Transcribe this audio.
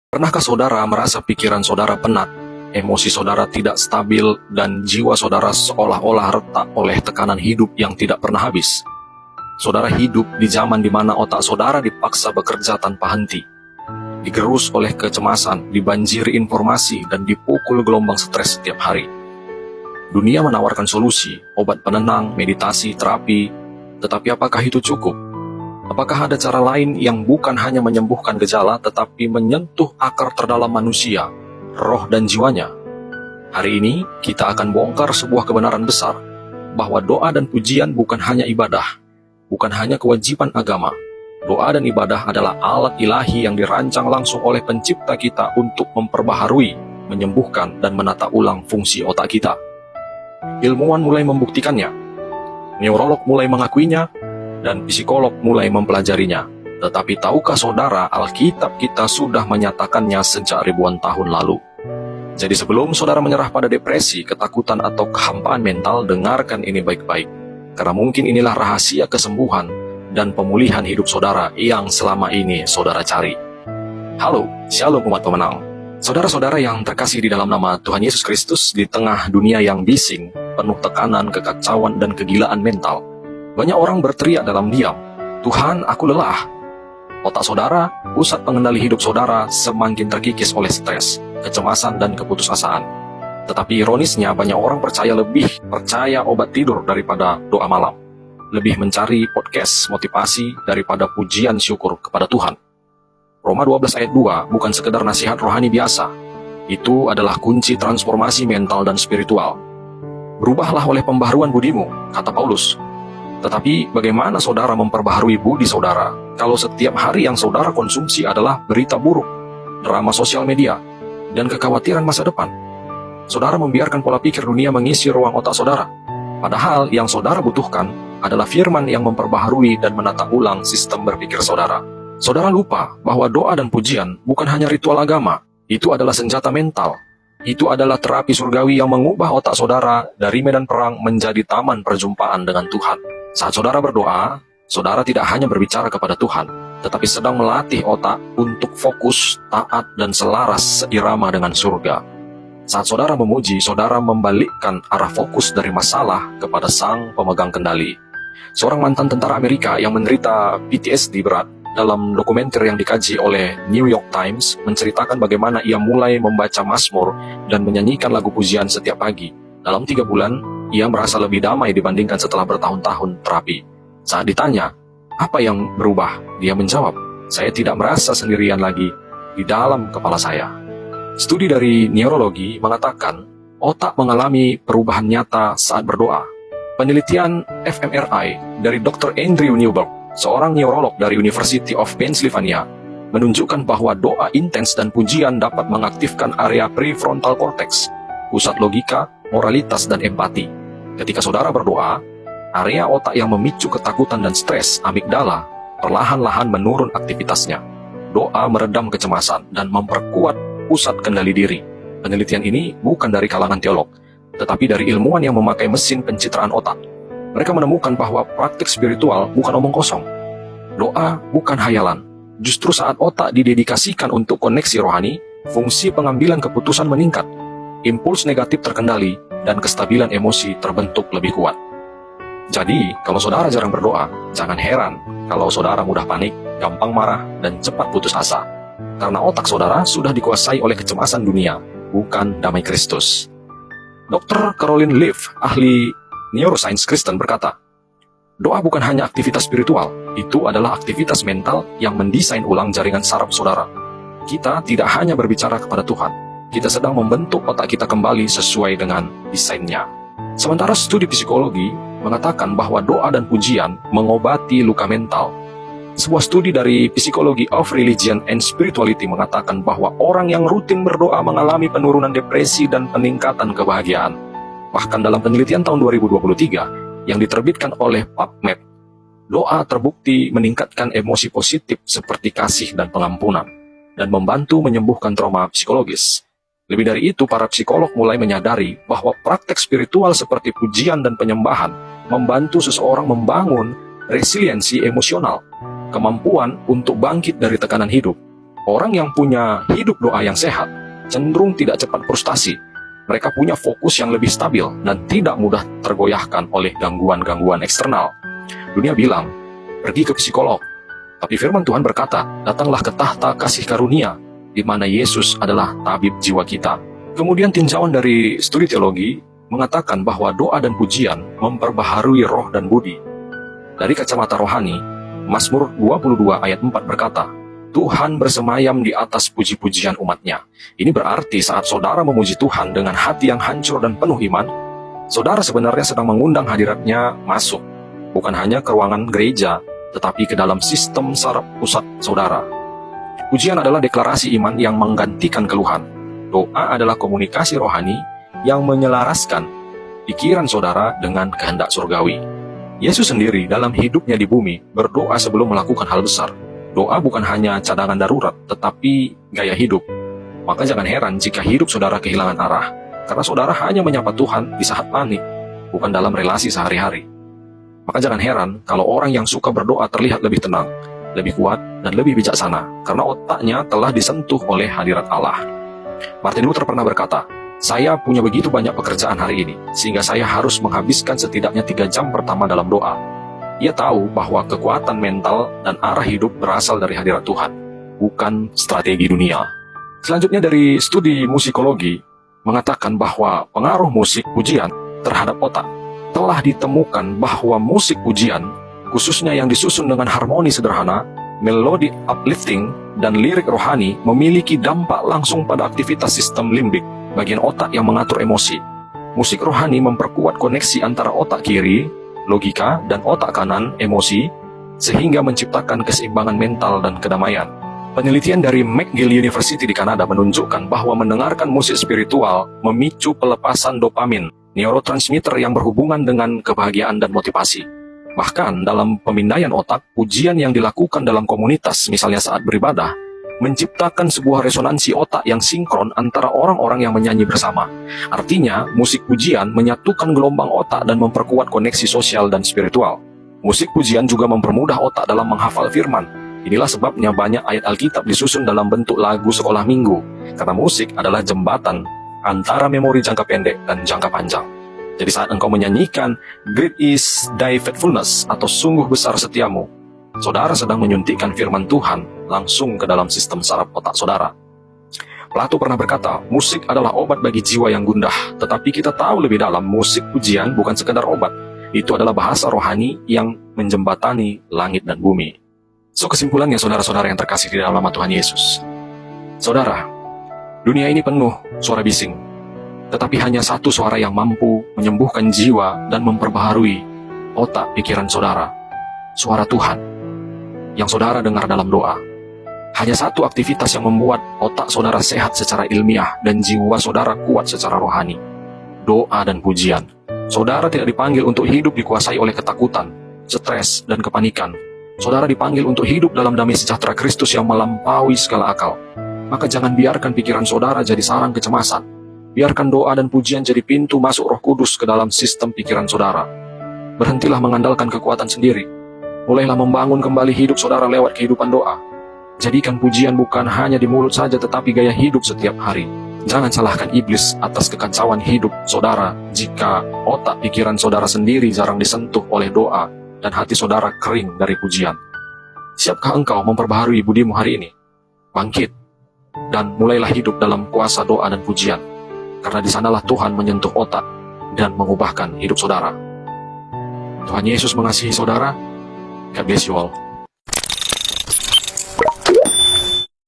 Pernahkah saudara merasa pikiran saudara penat, emosi saudara tidak stabil, dan jiwa saudara seolah-olah retak oleh tekanan hidup yang tidak pernah habis? Saudara hidup di zaman di mana otak saudara dipaksa bekerja tanpa henti, digerus oleh kecemasan, dibanjiri informasi, dan dipukul gelombang stres setiap hari. Dunia menawarkan solusi, obat penenang, meditasi, terapi, tetapi apakah itu cukup? Apakah ada cara lain yang bukan hanya menyembuhkan gejala, tetapi menyentuh akar terdalam manusia, roh dan jiwanya? Hari ini, kita akan bongkar sebuah kebenaran besar, bahwa doa dan pujian bukan hanya ibadah, bukan hanya kewajiban agama. Doa dan ibadah adalah alat ilahi yang dirancang langsung oleh pencipta kita untuk memperbaharui, menyembuhkan, dan menata ulang fungsi otak kita. Ilmuwan mulai membuktikannya, neurolog mulai mengakuinya, dan psikolog mulai mempelajarinya. Tetapi tahukah saudara, Alkitab kita sudah menyatakannya sejak ribuan tahun lalu. Jadi sebelum saudara menyerah pada depresi, ketakutan, atau kehampaan mental, dengarkan ini baik-baik. Karena mungkin inilah rahasia kesembuhan dan pemulihan hidup saudara yang selama ini saudara cari. Halo, Shalom umat pemenang. Saudara-saudara yang terkasih di dalam nama Tuhan Yesus Kristus, di tengah dunia yang bising, penuh tekanan, kekacauan, dan kegilaan mental, banyak orang berteriak dalam diam, "Tuhan, aku lelah." Otak saudara, pusat pengendali hidup saudara, semakin terkikis oleh stres, kecemasan, dan keputusasaan. Tetapi ironisnya, banyak orang lebih percaya obat tidur daripada doa malam, lebih mencari podcast motivasi daripada pujian syukur kepada Tuhan. Roma 12 ayat 2 bukan sekedar nasihat rohani biasa. Itu adalah kunci transformasi mental dan spiritual. Berubahlah oleh pembaharuan budimu, kata Paulus. Tetapi bagaimana saudara memperbaharui budi saudara kalau setiap hari yang saudara konsumsi adalah berita buruk, drama sosial media, dan kekhawatiran masa depan? Saudara membiarkan pola pikir dunia mengisi ruang otak saudara. Padahal yang saudara butuhkan adalah firman yang memperbaharui dan menata ulang sistem berpikir saudara. Saudara lupa bahwa doa dan pujian bukan hanya ritual agama, itu adalah senjata mental. Itu adalah terapi surgawi yang mengubah otak saudara dari medan perang menjadi taman perjumpaan dengan Tuhan. Saat saudara berdoa, saudara tidak hanya berbicara kepada Tuhan, tetapi sedang melatih otak untuk fokus, taat, dan selaras seirama dengan surga. Saat saudara memuji, saudara membalikkan arah fokus dari masalah kepada Sang Pemegang Kendali. Seorang mantan tentara Amerika yang menderita PTSD berat, dalam dokumenter yang dikaji oleh New York Times, menceritakan bagaimana ia mulai membaca Mazmur dan menyanyikan lagu pujian setiap pagi. Dalam 3 bulan, ia merasa lebih damai dibandingkan setelah bertahun-tahun terapi. Saat ditanya, apa yang berubah? Dia menjawab, "Saya tidak merasa sendirian lagi di dalam kepala saya." Studi dari neurologi mengatakan, otak mengalami perubahan nyata saat berdoa. Penelitian fMRI dari Dr. Andrew Newberg, seorang neurolog dari University of Pennsylvania, menunjukkan bahwa doa intens dan pujian dapat mengaktifkan area prefrontal cortex, pusat logika, moralitas, dan empati. Ketika saudara berdoa, area otak yang memicu ketakutan dan stres, amigdala, perlahan-lahan menurun aktivitasnya. Doa meredam kecemasan dan memperkuat pusat kendali diri. Penelitian ini bukan dari kalangan teolog, tetapi dari ilmuwan yang memakai mesin pencitraan otak. Mereka menemukan bahwa praktik spiritual bukan omong kosong. Doa bukan hayalan. Justru saat otak didedikasikan untuk koneksi rohani, fungsi pengambilan keputusan meningkat, impuls negatif terkendali, dan kestabilan emosi terbentuk lebih kuat. Jadi, kalau saudara jarang berdoa, jangan heran kalau saudara mudah panik, gampang marah, dan cepat putus asa. Karena otak saudara sudah dikuasai oleh kecemasan dunia, bukan damai Kristus. Dr. Caroline Leaf, ahli neuroscience Kristen, berkata, doa bukan hanya aktivitas spiritual, itu adalah aktivitas mental yang mendesain ulang jaringan saraf saudara. Kita tidak hanya berbicara kepada Tuhan, kita sedang membentuk otak kita kembali sesuai dengan desainnya. Sementara studi psikologi mengatakan bahwa doa dan pujian mengobati luka mental. Sebuah studi dari Psychology of Religion and Spirituality mengatakan bahwa orang yang rutin berdoa mengalami penurunan depresi dan peningkatan kebahagiaan. Bahkan dalam penelitian tahun 2023 yang diterbitkan oleh PubMed, doa terbukti meningkatkan emosi positif seperti kasih dan pengampunan, dan membantu menyembuhkan trauma psikologis. Lebih dari itu, para psikolog mulai menyadari bahwa praktek spiritual seperti pujian dan penyembahan membantu seseorang membangun resiliensi emosional, kemampuan untuk bangkit dari tekanan hidup. Orang yang punya hidup doa yang sehat cenderung tidak cepat frustasi. Mereka punya fokus yang lebih stabil dan tidak mudah tergoyahkan oleh gangguan-gangguan eksternal. Dunia bilang, pergi ke psikolog. Tapi firman Tuhan berkata, datanglah ke tahta kasih karunia, di mana Yesus adalah tabib jiwa kita. Kemudian tinjauan dari studi teologi mengatakan bahwa doa dan pujian memperbaharui roh dan budi. Dari kacamata rohani, Mazmur 22 ayat 4 berkata, Tuhan bersemayam di atas puji-pujian umatnya. Ini berarti saat saudara memuji Tuhan dengan hati yang hancur dan penuh iman, saudara sebenarnya sedang mengundang hadiratnya masuk, bukan hanya ke ruangan gereja, tetapi ke dalam sistem saraf pusat saudara. Pujian adalah deklarasi iman yang menggantikan keluhan. Doa adalah komunikasi rohani yang menyelaraskan pikiran saudara dengan kehendak surgawi. Yesus sendiri dalam hidupnya di bumi berdoa sebelum melakukan hal besar. Doa bukan hanya cadangan darurat, tetapi gaya hidup. Maka jangan heran jika hidup saudara kehilangan arah, karena saudara hanya menyapa Tuhan di saat panik, bukan dalam relasi sehari-hari. Maka jangan heran kalau orang yang suka berdoa terlihat lebih tenang, lebih kuat, dan lebih bijaksana, karena otaknya telah disentuh oleh hadirat Allah. Martin Luther pernah berkata, saya punya begitu banyak pekerjaan hari ini, sehingga saya harus menghabiskan setidaknya 3 jam pertama dalam doa. Ia tahu bahwa kekuatan mental dan arah hidup berasal dari hadirat Tuhan, bukan strategi dunia. Selanjutnya dari studi musikologi, mengatakan bahwa pengaruh musik pujian terhadap otak. Telah ditemukan bahwa musik pujian, khususnya yang disusun dengan harmoni sederhana, melodi uplifting, dan lirik rohani memiliki dampak langsung pada aktivitas sistem limbik, bagian otak yang mengatur emosi. Musik rohani memperkuat koneksi antara otak kiri, logika, dan otak kanan, emosi, sehingga menciptakan keseimbangan mental dan kedamaian. Penelitian dari McGill University di Kanada menunjukkan bahwa mendengarkan musik spiritual memicu pelepasan dopamin, neurotransmitter yang berhubungan dengan kebahagiaan dan motivasi. Bahkan dalam pemindaian otak, pujian yang dilakukan dalam komunitas, misalnya saat beribadah, menciptakan sebuah resonansi otak yang sinkron antara orang-orang yang menyanyi bersama. Artinya, musik pujian menyatukan gelombang otak dan memperkuat koneksi sosial dan spiritual. Musik pujian juga mempermudah otak dalam menghafal firman. Inilah sebabnya banyak ayat Alkitab disusun dalam bentuk lagu sekolah minggu, karena musik adalah jembatan antara memori jangka pendek dan jangka panjang. Jadi saat engkau menyanyikan Great is thy faithfulness atau sungguh besar setiamu, saudara sedang menyuntikkan firman Tuhan langsung ke dalam sistem saraf otak saudara. Plato pernah berkata, musik adalah obat bagi jiwa yang gundah. Tetapi kita tahu lebih dalam, musik pujian bukan sekadar obat. Itu adalah bahasa rohani yang menjembatani langit dan bumi. So kesimpulannya saudara-saudara yang terkasih di dalam nama Tuhan Yesus. Saudara, dunia ini penuh suara bising. Tetapi hanya satu suara yang mampu menyembuhkan jiwa dan memperbaharui otak pikiran saudara. Suara Tuhan yang saudara dengar dalam doa. Hanya satu aktivitas yang membuat otak saudara sehat secara ilmiah dan jiwa saudara kuat secara rohani. Doa dan pujian. Saudara tidak dipanggil untuk hidup dikuasai oleh ketakutan, stres, dan kepanikan. Saudara dipanggil untuk hidup dalam damai sejahtera Kristus yang melampaui segala akal. Maka jangan biarkan pikiran saudara jadi sarang kecemasan. Biarkan doa dan pujian jadi pintu masuk Roh Kudus ke dalam sistem pikiran saudara. Berhentilah mengandalkan kekuatan sendiri. Mulailah membangun kembali hidup saudara lewat kehidupan doa. Jadikan pujian bukan hanya di mulut saja, tetapi gaya hidup setiap hari. Jangan salahkan iblis atas kekacauan hidup saudara jika otak pikiran saudara sendiri jarang disentuh oleh doa dan hati saudara kering dari pujian. Siapkah engkau memperbaharui budimu hari ini? Bangkit dan mulailah hidup dalam kuasa doa dan pujian, karena di sanalah Tuhan menyentuh otak dan mengubahkan hidup saudara. Tuhan Yesus mengasihi saudara. God bless you all.